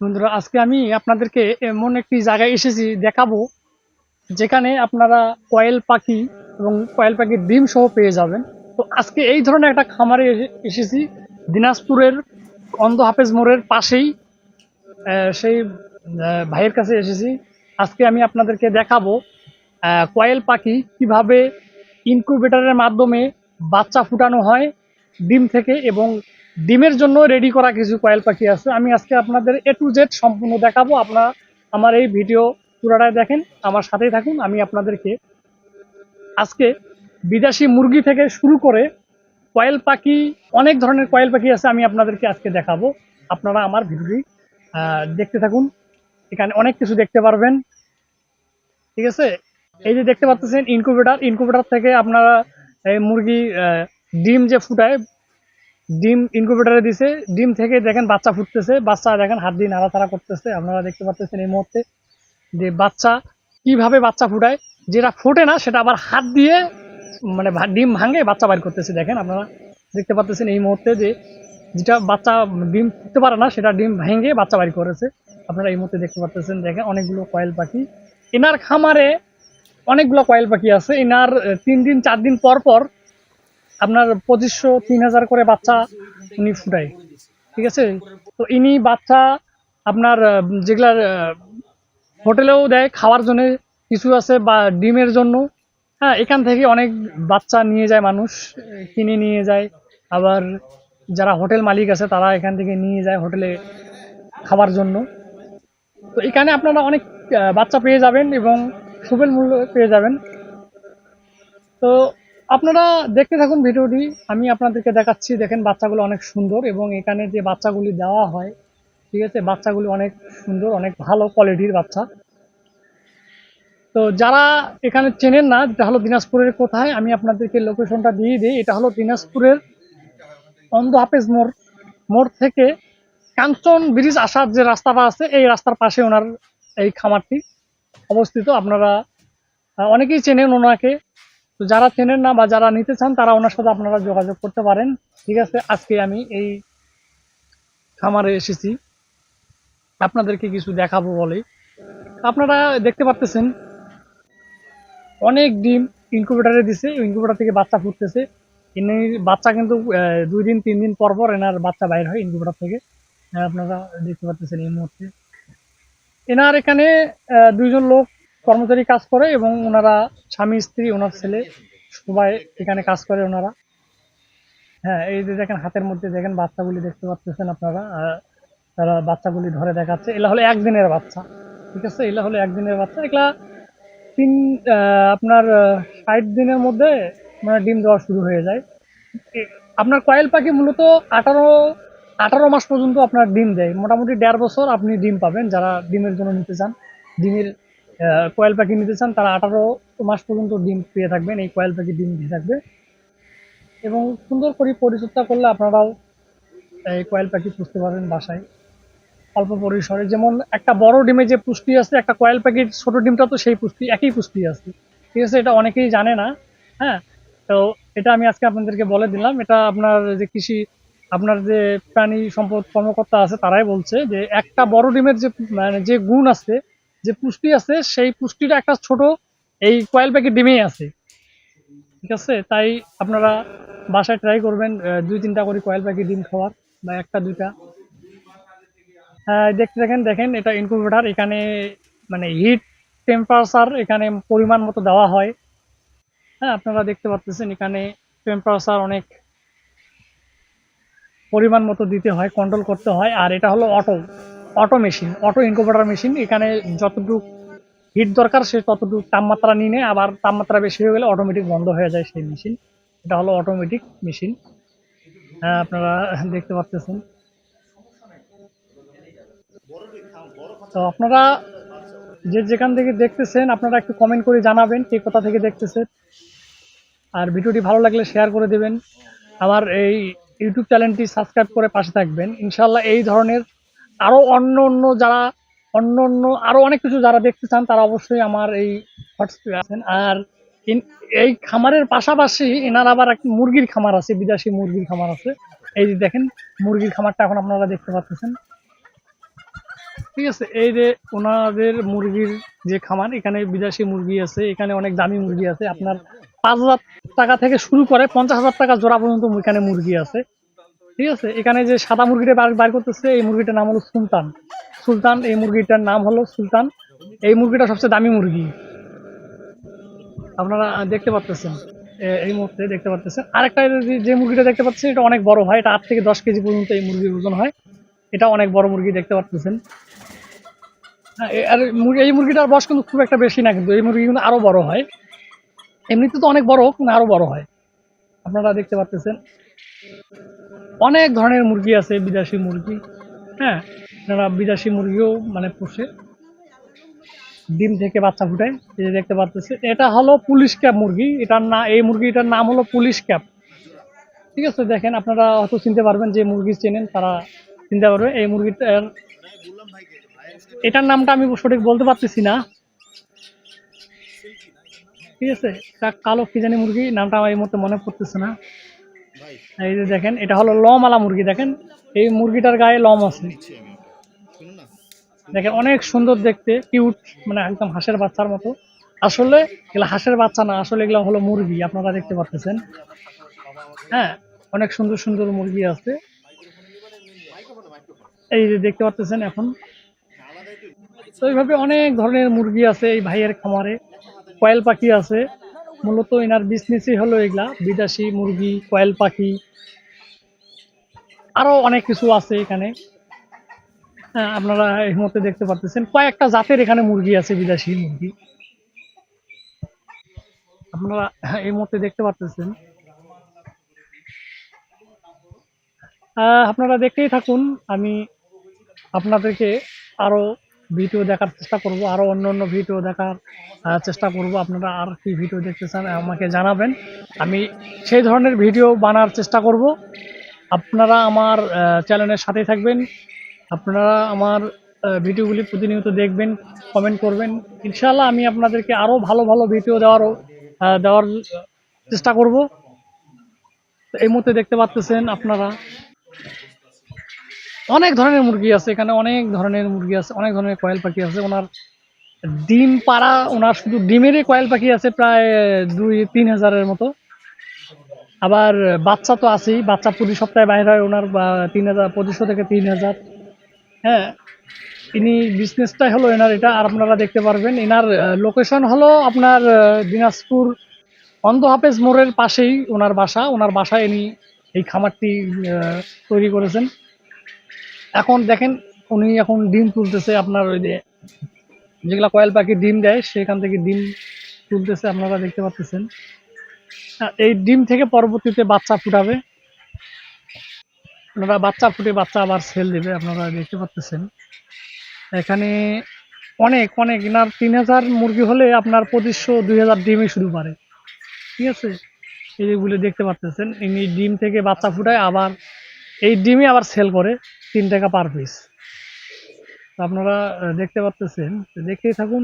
বন্ধুরা, আজকে আমি আপনাদেরকে এমন একটি জায়গায় এসেছি দেখাবো, যেখানে আপনারা কয়েল পাখি এবং কয়েল পাখির ডিম সহ পেয়ে যাবেন। তো আজকে এই ধরনের একটা খামারে এসেছি, দিনাজপুরের অন্ধ হাফেজ মোড়ের পাশেই। সেই ভাইয়ের কাছে এসেছি। আজকে আমি আপনাদেরকে দেখাবো কয়েল পাখি কিভাবে ইনকিউবেটরের মাধ্যমে বাচ্চা ফুটানো হয় ডিম থেকে, এবং ডিমের জন্য রেডি করা কিছু কয়েল পাখি আছে। আমি আজকে আপনাদের A to Z সম্পূর্ণ দেখাবো। আপনারা আমার এই ভিডিও পুরোটাই দেখেন, আমার সাথেই থাকুন। আমি আপনাদেরকে আজকে বিদেশি মুরগি থেকে শুরু করে কয়েল পাখি, অনেক ধরনের কয়েল পাখি আছে, আমি আপনাদেরকে আজকে দেখাবো। আপনারা আমার ভিডিওটি দেখতে থাকুন, এখানে অনেক কিছু দেখতে পারবেন। ঠিক আছে, এই যে দেখতে পাচ্ছেন ইনকিউবেটর থেকে আপনারা এই মুরগি ডিম যে ফুটায়, ডিম ইনকিউবেটরে দিছে, ডিম থেকে দেখেন বাচ্চা ফুটতেছে, বাচ্চা দেখেন হাত দিয়ে নাড়াচাড়া করতেছে। আপনারা দেখতে পাচ্ছেন এই মুহূর্তে যে বাচ্চা কিভাবে বাচ্চা ফুটায়, যেটা ফোটে না সেটা আবার হাত দিয়ে মানে ডিম ভাঙে বাচ্চা বাইর করতেছে। দেখেন আপনারা দেখতে পাচ্ছেন এই মুহূর্তে যে যেটা বাচ্চা ডিম ফুটতে পারে না সেটা ডিম ভেঙে বাচ্চা বাইর করেছে। আপনারা এই মুহূর্তে দেখতে পাচ্ছেন, দেখেন অনেকগুলো কয়েল পাখি। এনার খামারে অনেকগুলো কয়েল পাখি আছে। এনার 3 দিন 4 দিন পর পর আপনার 2500 3000 করে বাচ্চা উনি ফুটায়। ঠিক আছে, তো ইনি বাচ্চা আপনার যেগুলার হোটেলেও দেয় খাওয়ার জন্য, কিছু আছে বা ডিমের জন্য। হ্যাঁ, এখান থেকে অনেক বাচ্চা নিয়ে যায় মানুষ, কিনে নিয়ে যায়। আবার যারা হোটেল মালিক আছে তারা এখান থেকে নিয়ে যায় হোটেলে খাওয়ার জন্য। তো এখানে আপনারা অনেক বাচ্চা পেয়ে যাবেন এবং সুলভ মূল্য পেয়ে যাবেন। তো আপনারা দেখতে থাকুন ভিডিওটি, আমি আপনাদেরকে দেখাচ্ছি। দেখেন বাচ্চাগুলো অনেক সুন্দর, এবং এখানে যে বাচ্চাগুলি দেওয়া হয়, ঠিক আছে, বাচ্চাগুলি অনেক সুন্দর, অনেক ভালো কোয়ালিটির বাচ্চা। তো যারা এখানে চেনেন না, এটা হলো দিনাজপুরের কোথায়, আমি আপনাদেরকে লোকেশনটা দিয়ে দিই। এটা হলো দিনাজপুরের অন্ধ হাফেজ মোড় থেকে কাঞ্চন ব্রিজ আসার যে রাস্তাটা আছে, এই রাস্তার পাশে ওনার এই খামারটি অবস্থিত। আপনারা অনেকেই চেনেন ওনাকে। তো যারা চেনেন না বা যারা নিতে চান তারা ওনার সাথে আপনারা যোগাযোগ করতে পারেন। ঠিক আছে, আজকে আমি এই খামারে এসেছি আপনাদেরকে কিছু দেখাবো বলে। আপনারা দেখতে পাচ্ছেন অনেক ডিম ইনকিউবেটরে দিছে, ইনকিউবেটর থেকে বাচ্চা ফুটতেছে। এনে বাচ্চা কিন্তু 2 দিন 3 দিন পর পর এনার বাচ্চা বাইর হয় ইনকিউবেটর থেকে। আপনারা দেখতে পাচ্ছেন এই মুহূর্তে এনার এখানে 2 জন লোক কর্মচারী কাজ করে, এবং ওনারা স্বামী স্ত্রী, ওনার ছেলে সবাই এখানে কাজ করে ওনারা। হ্যাঁ, এই যে দেখেন হাতের মধ্যে দেখেন বাচ্চাগুলি দেখতে পাচ্ছেন আপনারা। তারা বাচ্চাগুলি ধরে দেখাচ্ছে, এগুলা হলো একদিনের বাচ্চা। ঠিক আছে, এগুলা হলো একদিনের বাচ্চা। এগুলা তিন আপনার 60 দিনের মধ্যে মানে ডিম দেওয়া শুরু হয়ে যায়। আপনার কয়েল পাখি মূলত 18 মাস পর্যন্ত আপনার ডিম দেয়। মোটামুটি 1.5 বছর আপনি ডিম পাবেন। যারা ডিমের জন্য নিতে চান, ডিমের কয়েল পাখি নিতে চান, তারা 18 মাস পর্যন্ত ডিম পেয়ে থাকবেন। এই কয়েল পাখি ডিম দিয়ে থাকবে, এবং সুন্দর করে পরিচর্যা করলে আপনারাও এই কয়েল পাখি পুষতে পারবেন বাসায় অল্প পরিসরে। যেমন একটা বড় ডিমে যে পুষ্টি আছে, একটা কয়েল পাখির ছোট ডিমটা তো সেই পুষ্টি, একই পুষ্টি আছে। ঠিক আছে, এটা অনেকেই জানে না। হ্যাঁ, তো এটা আমি আজকে আপনাদেরকে বলে দিলাম। এটা আপনার যে কৃষি, আপনার যে প্রাণী সম্পদ কর্মকর্তা আছে তারাই বলছে যে একটা বড় ডিমের যে মানে যে গুণ আছে, যে পুষ্টি আছে, সেই পুষ্টিটা একটা ছোট এই কয়েল পাখির ডিমেই আছে। ঠিক আছে, তাই আপনারা বাসায় ট্রাই করবেন 2-3টা করে কয়েল পাখি ডিম খাওয়ার, বা 1-2টা। দেখতে দেখেন, দেখেন এটা ইনকিউবেটর। এখানে মানে হিট টেম্পারেচার এখানে পরিমাণ মতো দেওয়া হয়। হ্যাঁ, আপনারা দেখতে পাচ্ছেন এখানে টেম্পারেচার অনেক পরিমাণ মতো দিতে হয়, কন্ট্রোল করতে হয়। আর এটা হলো auto machine, auto incubator machine. এখানে যতটুকু হিট দরকার সে ততটুকু তাপমাত্রা নিয়ে নেয়, আবার তাপমাত্রা বেশি হয়ে গেলে অটোমেটিক বন্ধ হয়ে যায় সেই মেশিন। এটা হলো অটোমেটিক মেশিন। হ্যাঁ, আপনারা দেখতে পাচ্ছেন। তো আপনারা যে যেখান থেকে দেখতেছেন, আপনারা একটু কমেন্ট করে জানাবেন কে কোথা থেকে দেখতেছেন। আর ভিডিওটি ভালো লাগলে শেয়ার করে দেবেন। আমার এই ইউটিউব চ্যানেলটি সাবস্ক্রাইব করে পাশে থাকবেন। ইনশাল্লাহ এই ধরনের আরও অন্য আরও অনেক কিছু যারা দেখতে চান তারা অবশ্যই আমার এই হোয়াটসঅ্যাপে আছেন। আর এই খামারের পাশাপাশি এনার আবার এক মুরগির খামার আছে, বিদেশি মুরগির খামার আছে। এই যে দেখেন মুরগির খামারটা এখন আপনারা দেখতে পাচ্ছেন। ঠিক আছে। এই যে ওনাদের মুরগির যে খামার, এখানে বিদেশি মুরগি আছে, এখানে অনেক দামি মুরগি আছে। আপনার 5,000 টাকা থেকে শুরু করে 50,000 টাকা জোড়া পর্যন্ত এখানে মুরগি আছে। ঠিক আছে। এখানে যে সাদা মুরগিটা বার করতেছে, এই মুরগিটার নাম হলো সুলতান। সুলতান, এই মুরগিটার নাম হলো সুলতান। এই মুরগিটা সবচেয়ে দামি মুরগি, আপনারা দেখতে পাচ্ছেন। এই মুহূর্তে দেখতে পাচ্ছেন আরেকটা যে মুরগিটা দেখতে পাচ্ছেন, এটা অনেক বড় হয়, এটা 8 থেকে 10 কেজি পর্যন্ত এই মুরগির ওজন হয়। এটা অনেক বড় মুরগি দেখতে পাচ্ছেন। হ্যাঁ, আর এই মুরগিটার বয়স কিন্তু খুব একটা বেশি না, কিন্তু এই মুরগি কিন্তু আরো বড় হয়। এমনিতে তো অনেক বড়, কিন্তু আরো বড় হয়। আপনারা দেখতে পাচ্ছেন অনেক ধরনের মুরগি আছে, বিদেশি মুরগি। হ্যাঁ, আপনারা বিদেশি মুরগিও মানে পোষে, ডিম থেকে বাচ্চা ফুটায়। এই যে দেখতে পাচ্ছেন, এটা হলো পুলিশ ক্যাপ মুরগি। এই মুরগিটার নাম হলো পুলিশ ক্যাপ। ঠিক আছে। দেখেন, আপনারা হয়তো চিনতে পারবেন, যে মুরগি চেনেন তারা চিনতে পারবে। এই মুরগিটার এটার নামটা আমি সঠিক বলতে পারতেছি না। ঠিক আছে। এটা কালো কি জানি মুরগি, নামটা আমার এই মুহূর্তে মনে পড়তেছে না। এই যে দেখেন, এটা হলো লমওয়ালা মুরগি। দেখেন, এই মুরগিটার গায়ে লম আছে। দেখেন, অনেক সুন্দর দেখতে, কিউট, মানে একদম হাঁসের বাচ্চার মতো। আসলে এগুলো হাঁসের বাচ্চা না, আসলে এগুলো হলো মুরগি, আপনারা দেখতে পাচ্ছেন। হ্যাঁ, অনেক সুন্দর সুন্দর মুরগি আছে। এই যে দেখতে পাচ্ছেন এখন। তো এইভাবে অনেক ধরনের মুরগি আছে এই ভাইয়ের খামারে। কয়েল পাখি আছে, মূলত এনার বিজনেসই হলো এগুলা, বিদেশি মুরগি, কয়েল পাখি, আরো অনেক কিছু আছে এখানে। হ্যাঁ, আপনারা এই মুহূর্তে দেখতে পাচ্ছেন কয়েকটা জাতের এখানে মুরগি আছে, বিদেশি মুরগি আপনারা এই মুহূর্তে দেখতে পাচ্ছেন। আপনারা দেখতেই থাকুন, আমি আপনাদেরকে আরো ভিডিও দেখার চেষ্টা করব, আরো অন্য অন্য ভিডিও দেখার চেষ্টা করব। আপনারা আর কি ভিডিও দেখতে চান আমাকে জানাবেন, আমি সেই ধরনের ভিডিও বানার চেষ্টা করব। আপনারা আমার চ্যানেলের সাথেই থাকবেন, আপনারা আমার ভিডিওগুলি প্রতিনিয়ত দেখবেন, কমেন্ট করবেন। ইনশাআল্লাহ আমি আপনাদেরকে আরো ভালো ভালো ভিডিও দেওয়ার চেষ্টা করব। এই মুহূর্তে দেখতে পাচ্ছেন আপনারা অনেক ধরনের মুরগি আছে এখানে, অনেক ধরনের মুরগি আছে, অনেক ধরনের কয়েল পাখি আছে। ওনার ডিম পাড়া, ওনার শুধু ডিমেরই কয়েল পাখি আছে প্রায় 2-3 হাজারের মতো। আবার বাচ্চা তো আছেই, বাচ্চা প্রতি সপ্তাহে বাইরে হয় ওনার, 3,000, 2500 থেকে 3,000। হ্যাঁ, ইনি বিজনেসটাই হলো এনার এটা। আর আপনারা দেখতে পারবেন এনার লোকেশন হলো আপনার দিনাজপুর অন্ধ হাফেজ মোড়ের পাশেই ওনার বাসা। ওনার বাসায় ইনি এই খামারটি তৈরি করেছেন। এখন দেখেন, উনি এখন ডিম তুলতেছে, আপনার ওই যে যেগুলা কয়েল পাখি ডিম দেয় সেখান থেকে ডিম তুলতেছে, আপনারা দেখতে পাচ্ছেন। এই ডিম থেকে পরবর্তীতে বাচ্চা ফুটাবে, আপনারা বাচ্চা ফুটে বাচ্চা আবার সেল দেবে, আপনারা দেখতে পাচ্ছেন। এখানে অনেক অনেক এনার 3,000 মুরগি হলে আপনার 2500-2,000 ডিমই শুধু পারে। ঠিক আছে। এইগুলো দেখতে পাচ্ছেন, ইনি ডিম থেকে বাচ্চা ফুটায়, আবার এই ডিমই আবার সেল করে 3 টাকা পার পিস। আপনারা দেখতে পাচ্ছেন, দেখতেই থাকুন।